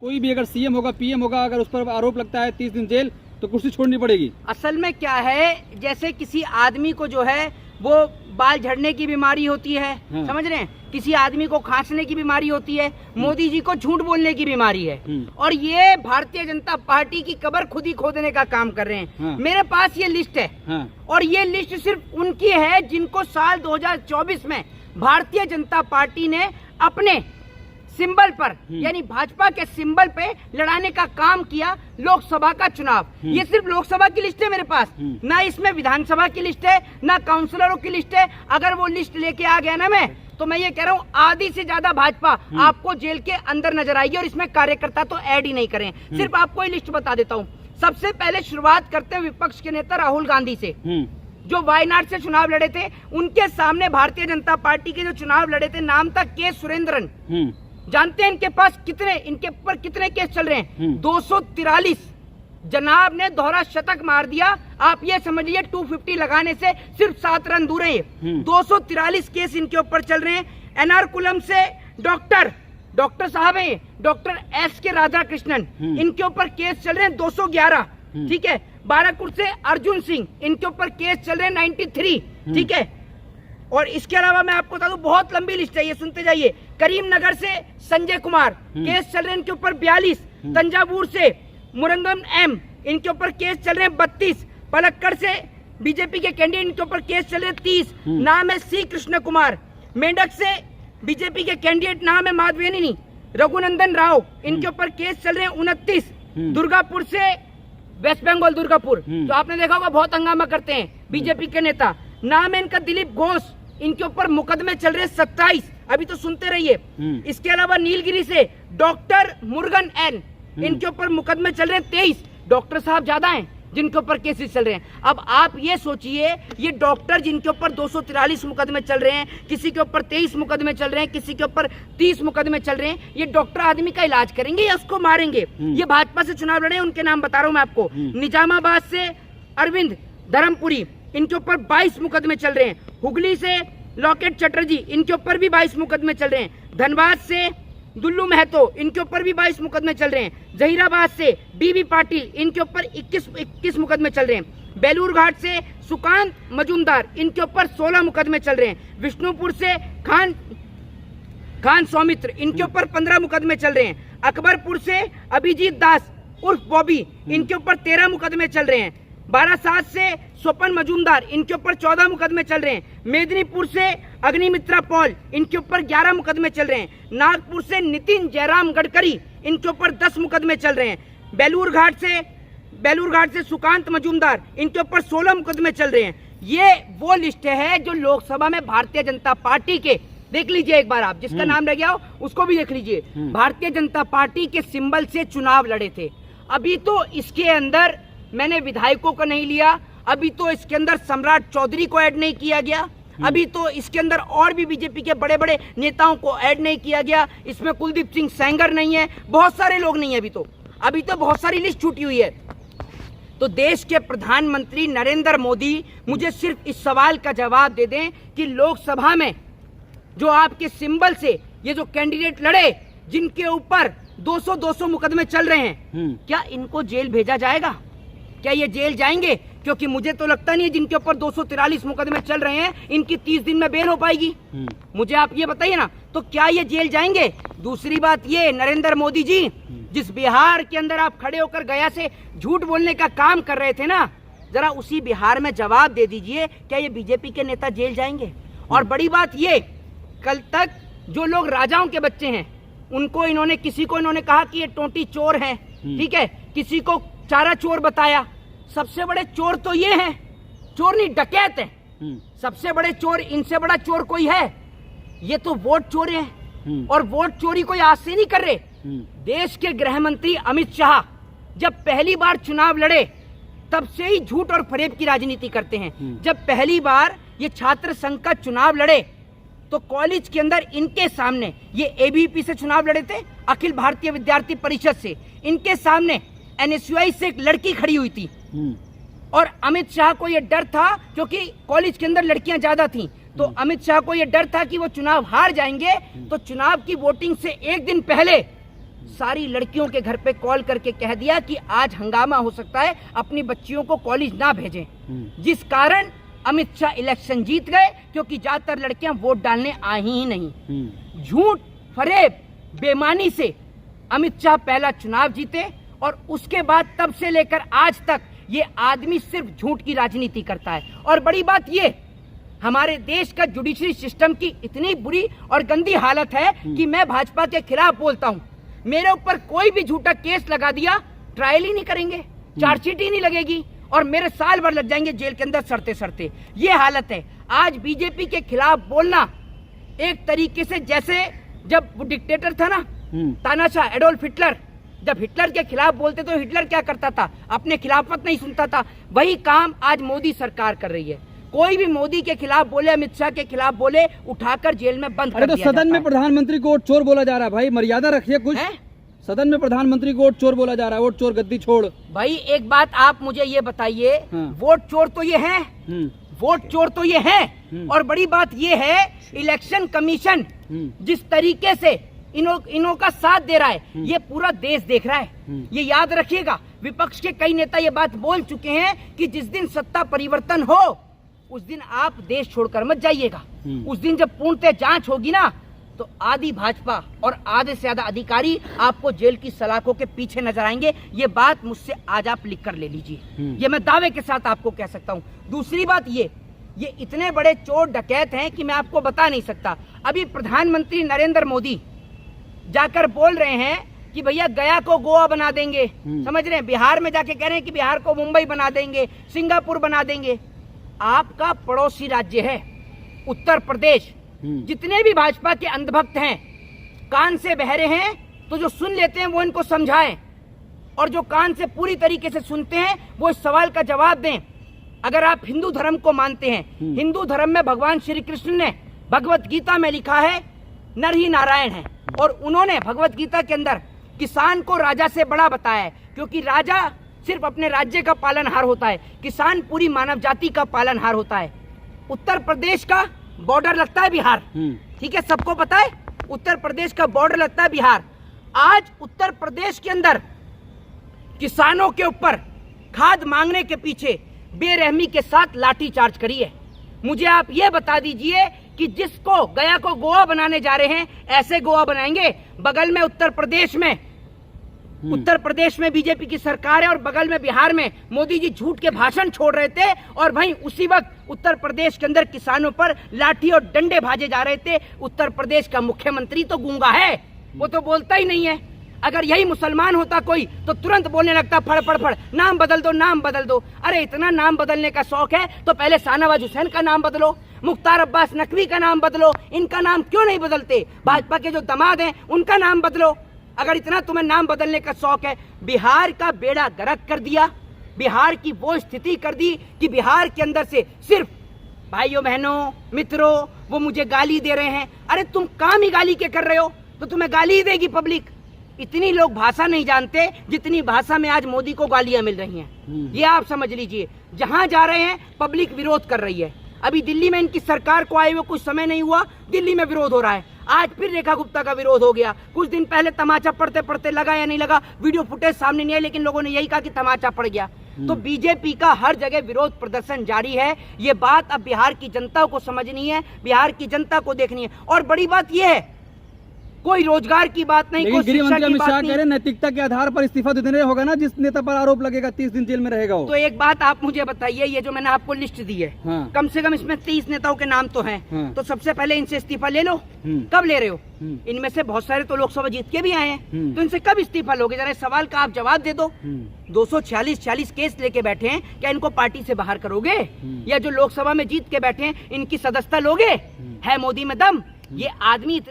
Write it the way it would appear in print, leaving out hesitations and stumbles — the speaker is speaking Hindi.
कोई भी अगर सीएम होगा पीएम होगा, अगर उस पर आरोप लगता है 30 दिन जेल तो कुर्सी छोड़नी पड़ेगी। असल में क्या है, जैसे किसी आदमी को जो है वो बाल झड़ने की बीमारी होती है, हाँ। समझ रहे हैं, किसी आदमी को खांसने की बीमारी होती है, मोदी जी को झूठ बोलने की बीमारी है, और ये भारतीय जनता पार्टी की कब्र खुद ही खोदने का काम कर रहे हैं। हाँ। मेरे पास ये लिस्ट है, हाँ। और ये लिस्ट सिर्फ उनकी है जिनको साल 2024 में भारतीय जनता पार्टी ने अपने सिंबल पर यानी भाजपा के सिंबल पे लड़ाने का काम किया लोकसभा का चुनाव। ये सिर्फ लोकसभा की लिस्ट है मेरे पास, ना इसमें विधानसभा की लिस्ट है, ना काउंसलरों की लिस्ट है। अगर वो लिस्ट लेके आ गया ना मैं, तो मैं ये कह रहा हूँ आधी से ज्यादा भाजपा आपको जेल के अंदर नजर आएगी, और इसमें कार्यकर्ता तो ऐड ही नहीं करें। सिर्फ आपको ये लिस्ट बता देता हूँ। सबसे पहले शुरुआत करते हैं विपक्ष के नेता राहुल गांधी से, जो वायनाड से चुनाव लड़े थे। उनके सामने भारतीय जनता पार्टी के जो चुनाव लड़े थे, नाम था के सुरेंद्रन। जानते हैं इनके पास इनके ऊपर कितने केस चल रहे हैं? 243। जनाब ने दोहरा शतक मार दिया। आप ये समझिए 250 लगाने से सिर्फ 7 रन दूर है। 243 केस इनके ऊपर चल रहे हैं। एर्नाकुलम से डॉक्टर साहब है, डॉक्टर एस के राधा कृष्णन, इनके ऊपर केस चल रहे हैं 211। ठीक है। बाराकुट से अर्जुन सिंह, इनके ऊपर केस चल रहे हैं 93। ठीक है। और इसके अलावा मैं आपको बता दूं, बहुत लंबी लिस्ट है, ये सुनते जाइए। करीमनगर से संजय कुमार, केस चल रहे हैं इनके ऊपर 42। तंजावुर से मुरंगम एम, इनके ऊपर केस चल रहे हैं 32। पलक्कड़ से बीजेपी के कैंडिडेट, इनके ऊपर केस चल रहे हैं 30। नाम है सी कृष्ण कुमार। मेंढक से बीजेपी के कैंडिडेट, नाम है माधवेनी रघुनंदन राव, इनके ऊपर केस चल रहे हैं 29। दुर्गापुर से वेस्ट बंगाल दुर्गापुर, तो आपने देखा होगा बहुत हंगामा करते हैं बीजेपी के नेता, नाम है इनका दिलीप घोष, इनके ऊपर मुकदमे चल रहे हैं 27। अभी तो सुनते रहिए। इसके अलावा नीलगिरी से डॉक्टर मुर्गन एन, इनके ऊपर मुकदमे चल रहे हैं 23। डॉक्टर साहब ज्यादा हैं जिनके ऊपर केसेस चल रहे हैं। अब आप ये सोचिए, ये डॉक्टर जिनके ऊपर 243 मुकदमे चल रहे हैं, किसी के ऊपर 23 मुकदमे चल रहे हैं, किसी के ऊपर 30 मुकदमे चल रहे हैं, ये डॉक्टर आदमी का इलाज करेंगे या उसको मारेंगे? ये भाजपा से चुनाव लड़े, उनके नाम बता रहा हूं मैं आपको। निजामाबाद से अरविंद धर्मपुरी, इनके ऊपर 22 मुकदमे चल रहे हैं। हुगली से लॉकेट चटर्जी, इनके ऊपर भी 22 मुकदमे चल रहे हैं। धनबाद से दुल्लू महतो, इनके ऊपर भी 22 मुकदमे चल रहे हैं। जहीराबाद से बीबी पाटिल, इनके ऊपर 21 मुकदमे चल रहे हैं। बेलूर घाट से सुकांत मजूमदार, इनके ऊपर 16 मुकदमे चल रहे हैं। विष्णुपुर से खान सौमित्र, इनके ऊपर 15 मुकदमे चल रहे हैं। अकबरपुर से अभिजीत दास उर्फ बॉबी, इनके ऊपर 13 मुकदमे चल रहे हैं। बारासात से स्वपन मजूमदार, इनके ऊपर 14 मुकदमे चल रहे हैं। मेदिनीपुर से अग्निमित्रा पॉल, इनके ऊपर 11 मुकदमे चल रहे हैं। नागपुर से नितिन जयराम गडकरी, इनके ऊपर 10 मुकदमे चल रहे हैं। बेलूर घाट से सुकांत मजूमदार, इनके ऊपर 16 मुकदमे चल रहे हैं। ये वो लिस्ट है जो लोकसभा में भारतीय जनता पार्टी के, देख लीजिए एक बार आप, जिसका नाम रह गया हो उसको भी देख लीजिए, भारतीय जनता पार्टी के सिंबल से चुनाव लड़े थे। अभी तो इसके अंदर मैंने विधायकों को नहीं लिया, अभी तो इसके अंदर सम्राट चौधरी को ऐड नहीं किया गया, अभी तो इसके अंदर और भी बीजेपी के बड़े बड़े नेताओं को ऐड नहीं किया गया। इसमें कुलदीप सिंह सेंगर नहीं है, बहुत सारे लोग नहीं है। अभी तो बहुत सारी लिस्ट छूटी हुई है। तो देश के प्रधानमंत्री नरेंद्र मोदी मुझे सिर्फ इस सवाल का जवाब दे दें कि लोकसभा में जो आपके सिंबल से ये जो कैंडिडेट लड़े, जिनके ऊपर 200 मुकदमे चल रहे हैं, क्या इनको जेल भेजा जाएगा? क्या ये जेल जाएंगे? क्योंकि मुझे तो लगता नहीं है जिनके ऊपर 243 मुकदमे चल रहे हैं, इनकी 30 दिन में बेल हो पाएगी। मुझे आप ये बताइए ना, तो क्या ये जेल जाएंगे? दूसरी बात ये, नरेंद्र मोदी जी, जिस बिहार के अंदर आप खड़े होकर गया से झूठ बोलने का काम कर रहे थे ना, जरा उसी बिहार में जवाब दे दीजिए, क्या ये बीजेपी के नेता जेल जाएंगे? और बड़ी बात ये, कल तक जो लोग राजाओं के बच्चे हैं, उनको किसी को इन्होंने कहा कि ये टोंटी चोर है, ठीक है, किसी को चारा चोर बताया। सबसे बड़े चोर तो ये हैं, चोर नहीं डकैत हैं। सबसे बड़े चोर, इनसे बड़ा चोर कोई है? ये तो वोट चोर हैं, और वोट चोरी कोई आज से नहीं कर रहे। देश के गृह मंत्री अमित शाह जब पहली बार चुनाव लड़े, तब से ही झूठ और फरेब की राजनीति करते हैं। जब पहली बार ये छात्र संघ का चुनाव लड़े, तो कॉलेज के अंदर इनके सामने, ये एबीवीपी से चुनाव लड़े थे, अखिल भारतीय विद्यार्थी परिषद से, इनके सामने एनएसयूआई से एक लड़की खड़ी हुई थी, और अमित शाह को यह डर था, क्योंकि कॉलेज के अंदर लड़कियां ज्यादा थीं, तो अमित शाह को यह डर था कि वो चुनाव हार जाएंगे, तो चुनाव की वोटिंग से एक दिन पहले सारी लड़कियों के घर पे कॉल करके कह दिया कि आज हंगामा हो सकता है, अपनी बच्चियों को कॉलेज ना भेजें, जिस कारण अमित शाह इलेक्शन जीत गए, क्योंकि ज्यादातर लड़कियां वोट डालने आई ही नहीं। झूठ फरेब बेईमानी से अमित शाह पहला चुनाव जीते और उसके बाद तब से लेकर आज तक ये आदमी सिर्फ झूठ की राजनीति करता है। और बड़ी बात ये, हमारे देश का जुडिशरी सिस्टम की इतनी बुरी और गंदी हालत है कि मैं भाजपा के खिलाफ बोलता हूँ, मेरे ऊपर कोई भी झूठा केस लगा दिया, ट्रायल ही नहीं करेंगे, चार्जशीट ही नहीं लगेगी और मेरे साल भर लग जाएंगे जेल के अंदर सड़ते सड़ते। ये हालत है। आज बीजेपी के खिलाफ बोलना एक तरीके से जैसे जब वो डिक्टेटर था ना, तानाशाह एडोल्फ हिटलर, जब हिटलर के खिलाफ बोलते तो हिटलर क्या करता था, अपने खिलाफत नहीं सुनता था। वही काम आज मोदी सरकार कर रही है। कोई भी मोदी के खिलाफ बोले, अमित शाह के खिलाफ बोले, उठाकर जेल में बंद कर दिया जाता है। सदन में प्रधानमंत्री को वोट चोर बोला जा रहा है, भाई मर्यादा रखिए कुछ। सदन में प्रधानमंत्री को वोट चोर बोला जा रहा है, वोट चोर गद्दी छोड़। भाई एक बात आप मुझे ये बताइए, वोट चोर तो ये है, वोट चोर तो ये है, और बड़ी बात ये है इलेक्शन कमीशन जिस तरीके से इन्हों का साथ दे रहा है, ये पूरा देश देख रहा है। ये याद रखिएगा, विपक्ष के कई नेता ये बात बोल चुके हैं कि जिस दिन सत्ता परिवर्तन हो उस दिन आप देश छोड़कर मत जाइएगा। उस दिन जब पूर्णतः जांच होगी ना, तो आधी भाजपा और आधे से ज्यादा अधिकारी आपको जेल की सलाखों के पीछे नजर आएंगे। ये बात मुझसे आज आप लिख कर ले लीजिए, ये मैं दावे के साथ आपको कह सकता हूँ। दूसरी बात ये इतने बड़े चोर डकैत हैं कि मैं आपको बता नहीं सकता। अभी प्रधानमंत्री नरेंद्र मोदी जाकर बोल रहे हैं कि भैया गया को गोवा बना देंगे, समझ रहे हैं, बिहार में जाके कह रहे हैं कि बिहार को मुंबई बना देंगे, सिंगापुर बना देंगे। आपका पड़ोसी राज्य है उत्तर प्रदेश, जितने भी भाजपा के अंधभक्त हैं, कान से बहरे हैं तो जो सुन लेते हैं वो इनको समझाएं, और जो कान से पूरी तरीके से सुनते हैं वो इस सवाल का जवाब दें। अगर आप हिंदू धर्म को मानते हैं, हिंदू धर्म में भगवान श्री कृष्ण ने भगवत गीता में लिखा है नर ही नारायण है, और उन्होंने भगवत गीता के अंदर किसान को राजा से बड़ा बताया है, क्योंकि राजा सिर्फ अपने राज्य का पालनहार होता है, किसान पूरी मानव जाति का पालनहार होता है। उत्तर प्रदेश का बॉर्डर लगता है बिहार, ठीक है, सबको पता है उत्तर प्रदेश का बॉर्डर लगता है बिहार। आज उत्तर प्रदेश के अंदर किसानों के ऊपर खाद मांगने के पीछे बेरहमी के साथ लाठी चार्ज करी है। मुझे आप ये बता दीजिए कि जिसको गया को गोवा बनाने जा रहे हैं, ऐसे गोवा बनाएंगे। बगल में उत्तर प्रदेश में बीजेपी की सरकार है और बगल में बिहार में मोदी जी झूठ के भाषण छोड़ रहे थे, और वहीं उसी वक्त उत्तर प्रदेश के अंदर किसानों पर लाठी और डंडे भाजे जा रहे थे। उत्तर प्रदेश का मुख्यमंत्री तो गूंगा है, वो तो बोलता ही नहीं है। अगर यही मुसलमान होता कोई तो तुरंत बोलने लगता फड़ फड़ फड़, नाम बदल दो, नाम बदल दो। अरे इतना नाम बदलने का शौक है तो पहले शाहनवाज हुसैन का नाम बदलो, मुख्तार अब्बास नकवी का नाम बदलो, इनका नाम क्यों नहीं बदलते? भाजपा के जो दामाद हैं उनका नाम बदलो। अगर इतना तुम्हें नाम बदलने का शौक है, बिहार का बेड़ा गर्क कर दिया, बिहार की वो स्थिति कर दी कि बिहार के अंदर से सिर्फ भाइयों बहनों मित्रों वो मुझे गाली दे रहे हैं। अरे तुम काम ही गाली के कर रहे हो तो तुम्हें गाली ही देगी पब्लिक। इतनी लोग भाषा नहीं जानते जितनी भाषा में आज मोदी को गालियां मिल रही हैं। ये आप समझ लीजिए, जहां जा रहे हैं पब्लिक विरोध कर रही है। अभी दिल्ली में इनकी सरकार को आए हुए कुछ समय नहीं हुआ, दिल्ली में विरोध हो रहा है। आज फिर रेखा गुप्ता का विरोध हो गया। कुछ दिन पहले तमाचा पढ़ते पढ़ते लगा या नहीं लगा, वीडियो फुटेज सामने नहीं है, लेकिन लोगों ने यही कहा कि तमाचा पड़ गया। तो बीजेपी का हर जगह विरोध प्रदर्शन जारी है। ये बात अब बिहार की जनता को समझनी है, बिहार की जनता को देखनी है। और बड़ी बात यह है, कोई रोजगार की बात नहीं, कोई शिक्षा की बात नहीं। नैतिकता के आधार पर इस्तीफा देने होगा ना, जिस नेता पर आरोप लगेगा 30 दिन जेल में रहेगा वो। तो एक बात आप मुझे बताइए, ये जो मैंने आपको लिस्ट दी है, कम से कम इसमें 30 नेताओं के नाम तो हैं। तो सबसे पहले इनसे इस्तीफा ले लो। कब ले रहे हो? इनमें से बहुत सारे तो लोकसभा जीत के भी आए हैं, तो इनसे कब इस्तीफा लोगे? जरा सवाल का आप जवाब दे दो। 246 केस लेके बैठे हैं, क्या इनको पार्टी से बाहर करोगे? या जो लोकसभा में जीत के बैठे हैं इनकी सदस्यता लोगे? है मोदी में दम? ये आदमी इतना